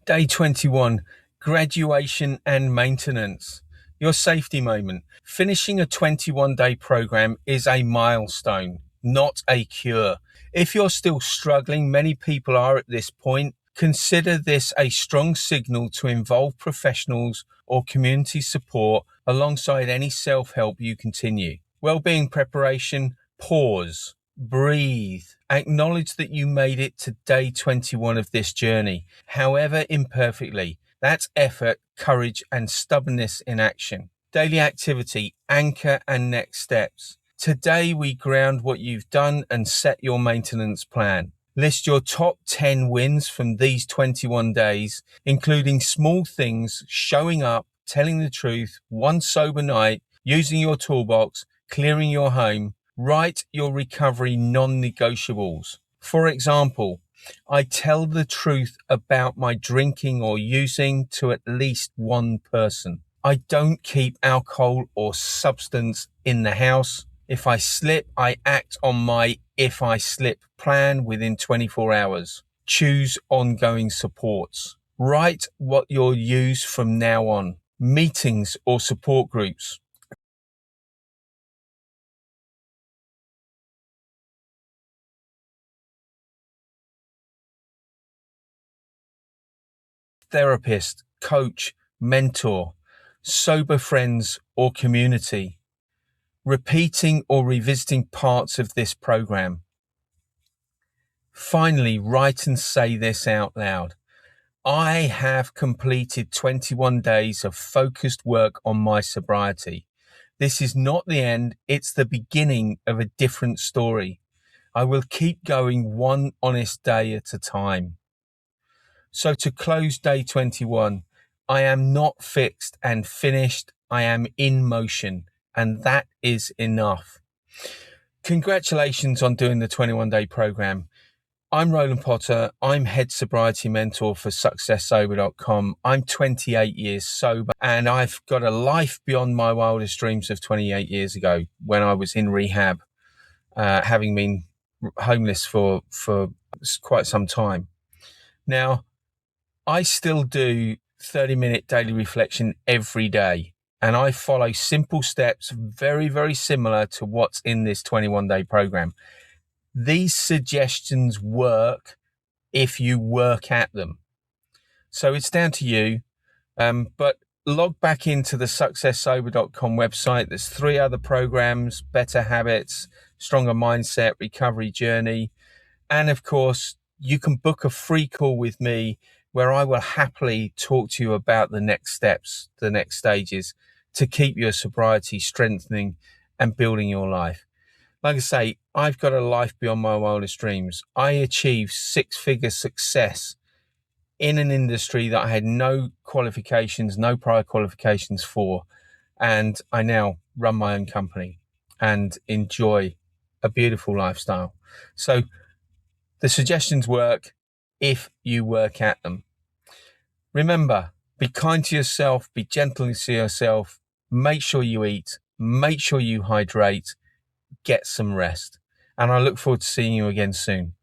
Day 21, graduation and maintenance. Your safety moment. Finishing a 21-day program is a milestone, not a cure. If you're still struggling, many people are at this point, consider this a strong signal to involve professionals or community support alongside any self-help you continue. Wellbeing preparation, pause. Breathe. Acknowledge that you made it to day 21 of this journey, however imperfectly. That's effort, courage, and stubbornness in action. Daily activity, anchor, and next steps. Today, we ground what you've done and set your maintenance plan. List your top 10 wins from these 21 days, including small things, showing up, telling the truth, one sober night, using your toolbox, clearing your home. Write your recovery non-negotiables. For example, I tell the truth about my drinking or using to at least one person. I don't keep alcohol or substance in the house. If I slip, I act on my if I slip plan within 24 hours. Choose ongoing supports. Write what you'll use from now on. Meetings or support groups. Therapist, coach, mentor, sober friends or community, repeating or revisiting parts of this program. Finally, write and say this out loud. I have completed 21 days of focused work on my sobriety. This is not the end, it's the beginning of a different story. I will keep going one honest day at a time. So to close day 21, I am not fixed and finished. I am in motion, and that is enough. Congratulations on doing the 21-day program. I'm Roland Potter. I'm head sobriety mentor for successsober.com. I'm 28 years sober, and I've got a life beyond my wildest dreams of 28 years ago when I was in rehab, having been homeless for quite some time. Now, I still do 30-minute daily reflection every day, and I follow simple steps very, very similar to what's in this 21-day program. These suggestions work if you work at them. So it's down to you. But log back into the successsober.com website. There's 3 other programs: Better Habits, Stronger Mindset, Recovery Journey. And of course, you can book a free call with me where I will happily talk to you about the next steps, the next stages to keep your sobriety strengthening and building your life. Like I say, I've got a life beyond my wildest dreams. I achieved 6-figure success in an industry that I had no qualifications, no prior qualifications for. And I now run my own company and enjoy a beautiful lifestyle. So the suggestions work if you work at them. Remember, be kind to yourself, be gentle to yourself, make sure you eat, make sure you hydrate, get some rest. And I look forward to seeing you again soon.